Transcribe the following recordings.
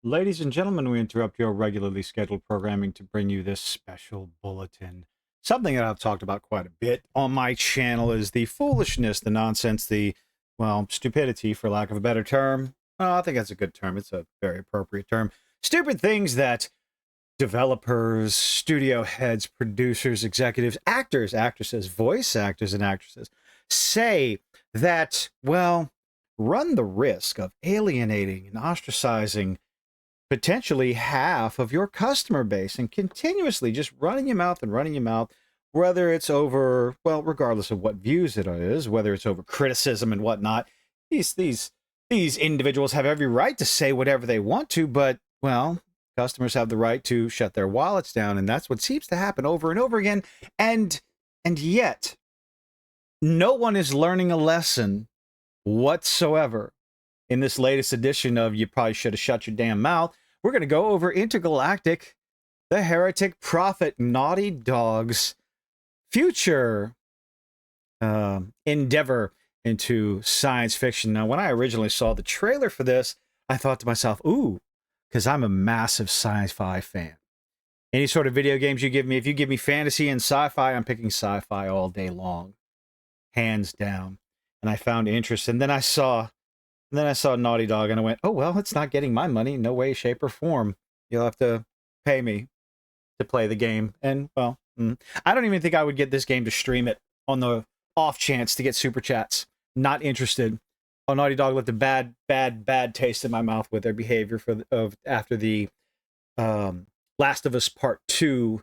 Ladies and gentlemen, we interrupt your regularly scheduled programming to bring you this special bulletin. Something that I've talked about quite a bit on my channel is the foolishness, the nonsense, well, stupidity, for lack of a better term. Well, I think that's a good term. It's a very appropriate term. Stupid things that developers, studio heads, producers, executives, actors, actresses, voice actors, and actresses say that, well, run the risk of alienating and ostracizing potentially half of your customer base and continuously just running your mouth and running your mouth, whether it's over, well, regardless of what views it is, whether it's over criticism and whatnot. These individuals have every right to say whatever they want to, but, well, customers have the right to shut their wallets down, and that's what seems to happen over and over again. And yet, no one is learning a lesson whatsoever in this latest edition of You Probably Should Have Shut Your Damn Mouth. We're going to go over Intergalactic, the Heretic Prophet, Naughty Dog's future endeavor into science fiction. Now, when I originally saw the trailer for this, I thought to myself, ooh, because I'm a massive sci-fi fan. Any sort of video games you give me, if you give me fantasy and sci-fi, I'm picking sci-fi all day long, hands down. And I found interest, and then I saw Naughty Dog, and I went, oh, well, it's not getting my money. No way, shape, or form. You'll have to pay me to play the game. And, well, I don't even think I would get this game to stream it on the off chance to get super chats. Not interested. Oh, Naughty Dog left a bad taste in my mouth with their behavior after the Last of Us Part 2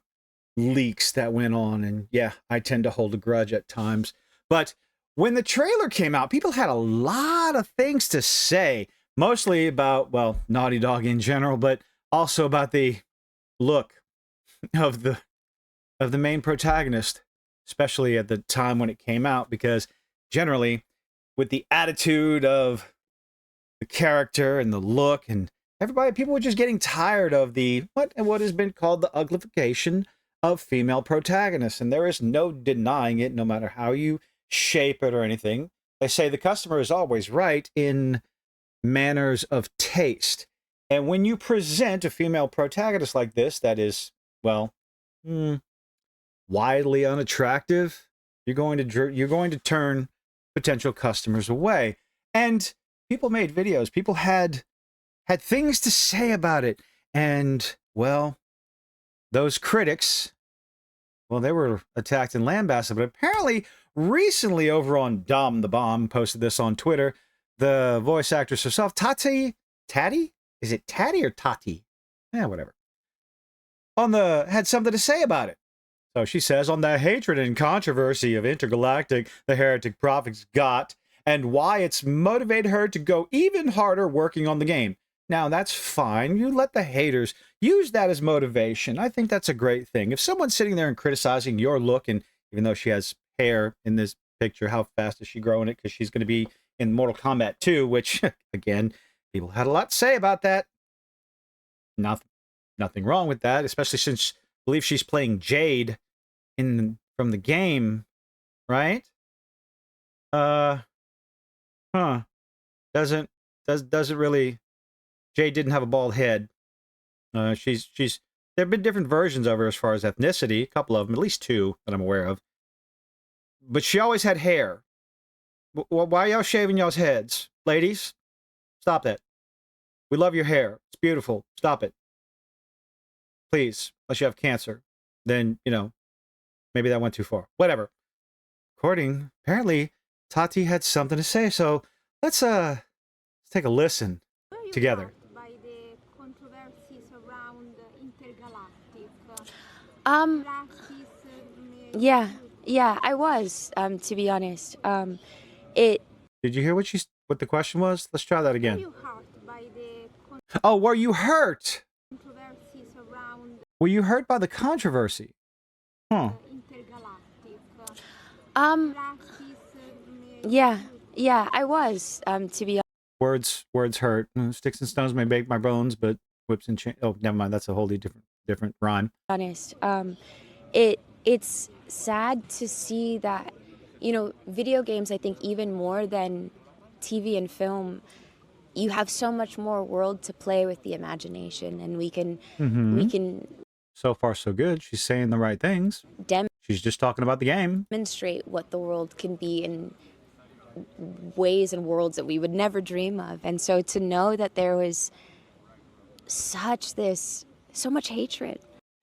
leaks that went on. And, yeah, I tend to hold a grudge at times. But when the trailer came out, people had a lot of things to say, mostly about, well, Naughty Dog in general, but also about the look of the main protagonist, especially at the time when it came out, because generally, with the attitude of the character and the look, and people were just getting tired of what has been called the uglification of female protagonists, and there is no denying it, no matter how you shape it or anything. They say the customer is always right in manners of taste. And when you present a female protagonist like this that is, well, widely unattractive, you're going to turn potential customers away. And people made videos. People had things to say about it. And, well, those critics, well, they were attacked and lambasted, but apparently recently over on Dom the Bomb posted this on Twitter. The voice actress herself, Tati? Is it Tati or Tati? Yeah, whatever. Had something to say about it. So she says, on the hatred and controversy of Intergalactic, the Heretic Prophets got, and why it's motivated her to go even harder working on the game. Now, that's fine. You let the haters use that as motivation. I think that's a great thing. If someone's sitting there and criticizing your look, and even though she has hair in this picture, how fast is she growing it? Because she's going to be in Mortal Kombat 2, which, again, people had a lot to say about that. Nothing wrong with that, especially since I believe she's playing Jade from the game, right? Doesn't really. Jade didn't have a bald head. There have been different versions of her as far as ethnicity, a couple of them, at least two that I'm aware of. But she always had hair. Why are y'all shaving y'all's heads? Ladies, stop that. We love your hair. It's beautiful. Stop it. Please, unless you have cancer. Then, maybe that went too far. Whatever. Apparently, Tati had something to say, so let's take a listen together. By the controversies around Intergalactic. Yeah, I was, to be honest. Did you hear what the question was? Let's try that again. Were you hurt by the Oh, were you hurt? Controversies around Were you hurt by the controversy? Intergalactic. Yeah, I was, to be honest. Words hurt. Sticks and stones may break my bones, but whips and chains. Oh, never mind. That's a wholly different rhyme. Honest. It's sad to see that, video games, I think even more than TV and film, you have so much more world to play with the imagination, and we can So far, so good. She's saying the right things. She's just talking about the game. demonstrate what the world can be in ways and worlds that we would never dream of. And so to know that there was so much hatred.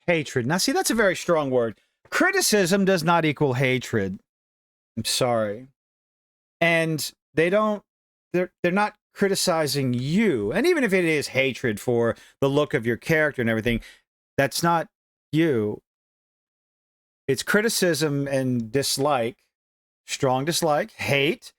Hatred. Now, see, that's a very strong word. Criticism does not equal hatred. I'm sorry. And they're not criticizing you. And even if it is hatred for the look of your character and everything, that's not you. It's criticism and dislike, strong dislike, hate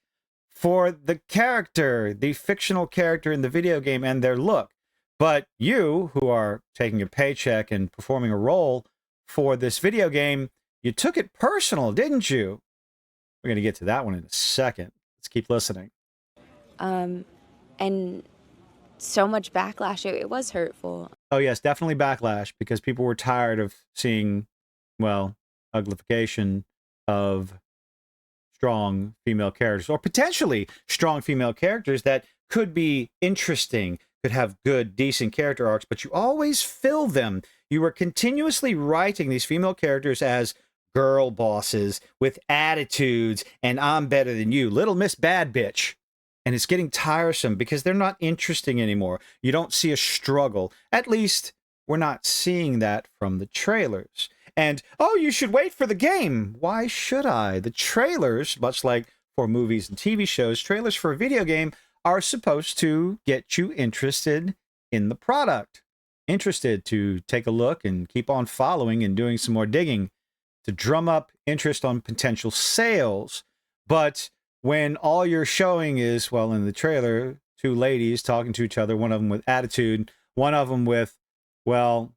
for the character, the fictional character in the video game and their look. But you, who are taking a paycheck and performing a role for this video game, you took it personal, didn't you? We're going to get to that one in a second. Let's keep listening. And so much backlash. It was hurtful. Oh, yes, definitely backlash, because people were tired of seeing, well, uglification of strong female characters, or potentially strong female characters that could be interesting, could have good, decent character arcs, but you always fill them. You were continuously writing these female characters as girl bosses with attitudes, and I'm better than you, little Miss Bad Bitch. And it's getting tiresome because they're not interesting anymore. You don't see a struggle. At least we're not seeing that from the trailers. And, oh, you should wait for the game. Why should I? The trailers, much like for movies and TV shows, trailers for a video game are supposed to get you interested in the product. Interested to take a look and keep on following and doing some more digging to drum up interest on potential sales. But when all you're showing is, well, in the trailer, two ladies talking to each other, one of them with attitude, one of them with, well,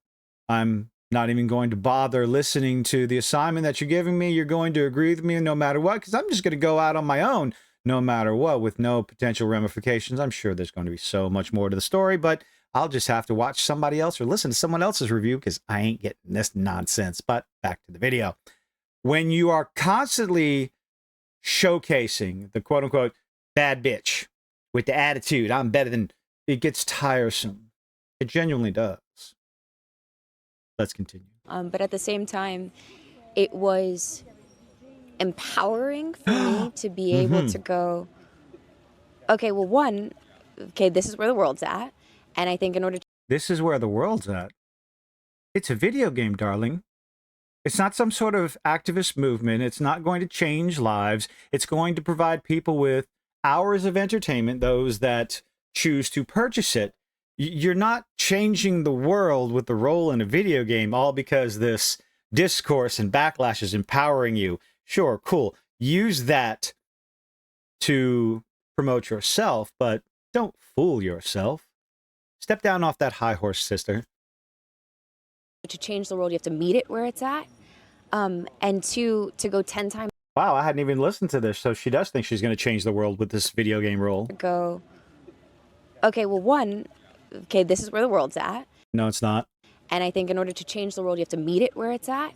I'm not even going to bother listening to the assignment that you're giving me. You're going to agree with me no matter what, because I'm just going to go out on my own no matter what with no potential ramifications. I'm sure there's going to be so much more to the story, but I'll just have to watch somebody else or listen to someone else's review because I ain't getting this nonsense. But back to the video. When you are constantly showcasing the quote-unquote bad bitch with the attitude, I'm better than, it gets tiresome. It genuinely does. Let's continue. But at the same time, it was empowering for me to be able to go, okay, well, this is where the world's at. And I think in order to... This is where the world's at. It's a video game, darling. It's not some sort of activist movement. It's not going to change lives. It's going to provide people with hours of entertainment, those that choose to purchase it. You're not changing the world with the role in a video game, all because this discourse and backlash is empowering you. Sure, cool. Use that to promote yourself, but don't fool yourself. Step down off that high horse, sister. To change the world, you have to meet it where it's at. And to go 10 times... Wow, I hadn't even listened to this, so she does think she's going to change the world with this video game role. Go, okay, well, this is where the world's at. No, it's not. And I think in order to change the world, you have to meet it where it's at.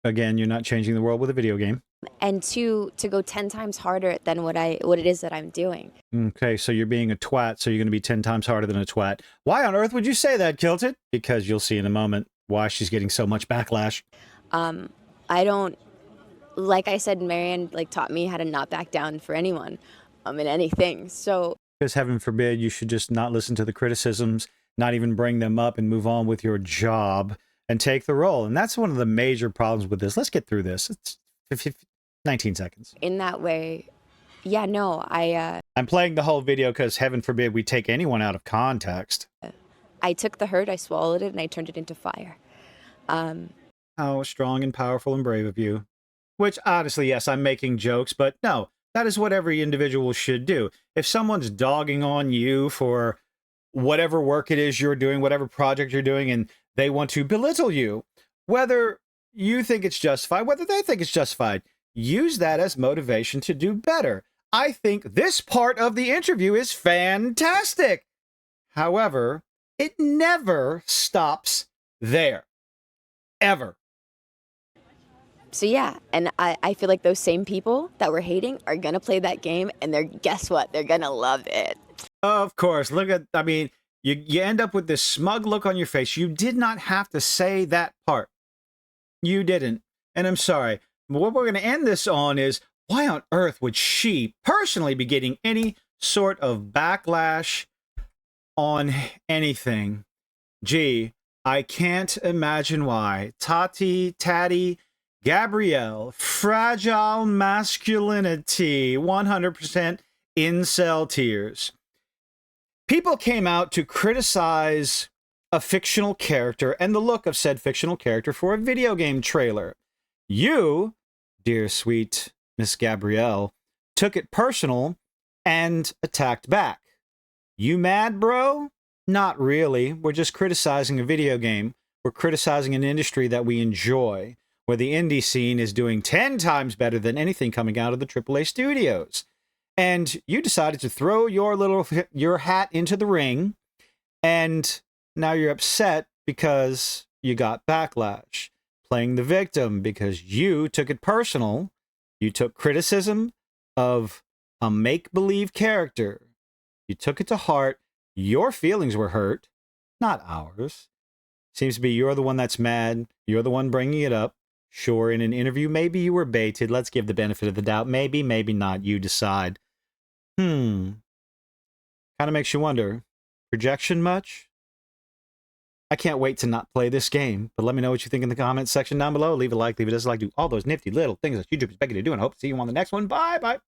Again, you're not changing the world with a video game. And to go 10 times harder than what it is that I'm doing. Okay, so you're being a twat, so you're going to be 10 times harder than a twat. Why on earth would you say that, Kilted? Because you'll see in a moment why she's getting so much backlash. I don't, like I said, Marianne taught me how to not back down for anyone in anything. So, because heaven forbid you should just not listen to the criticisms, not even bring them up, and move on with your job and take the role. And that's one of the major problems with this. Let's get through this. It's 19 seconds. In that way, yeah, no, I'm playing the whole video because heaven forbid we take anyone out of context. I took the hurt, I swallowed it, and I turned it into fire. How strong and powerful and brave of you. Which, honestly, yes, I'm making jokes, but no, that is what every individual should do. If someone's dogging on you for whatever work it is you're doing, whatever project you're doing, and they want to belittle you, whether you think it's justified, whether they think it's justified, use that as motivation to do better. I think this part of the interview is fantastic. However, it never stops there. Ever. So yeah, and I feel like those same people that were hating are gonna play that game, and guess what? They're gonna love it. Of course. Look at, I mean, you end up with this smug look on your face. You did not have to say that part. You didn't. And I'm sorry. But what we're going to end this on is, why on earth would she personally be getting any sort of backlash on anything? Gee, I can't imagine why. Tatty, Gabrielle, fragile masculinity, 100% incel tears. People came out to criticize a fictional character and the look of said fictional character for a video game trailer. You, dear sweet Miss Gabrielle, took it personal and attacked back. You mad, bro? Not really. We're just criticizing a video game. We're criticizing an industry that we enjoy, where the indie scene is doing 10 times better than anything coming out of the AAA studios. And you decided to throw your hat into the ring, and now you're upset because you got backlash. Playing the victim because you took it personal. You took criticism of a make-believe character. You took it to heart. Your feelings were hurt, not ours. Seems to be you're the one that's mad. You're the one bringing it up. Sure, in an interview, maybe you were baited. Let's give the benefit of the doubt. Maybe, maybe not. You decide. Kind of makes you wonder. Projection much? I can't wait to not play this game, but let me know what you think in the comments section down below. Leave a like, leave a dislike, do all those nifty little things that YouTube is begging you to do, and I hope to see you on the next one. Bye, bye.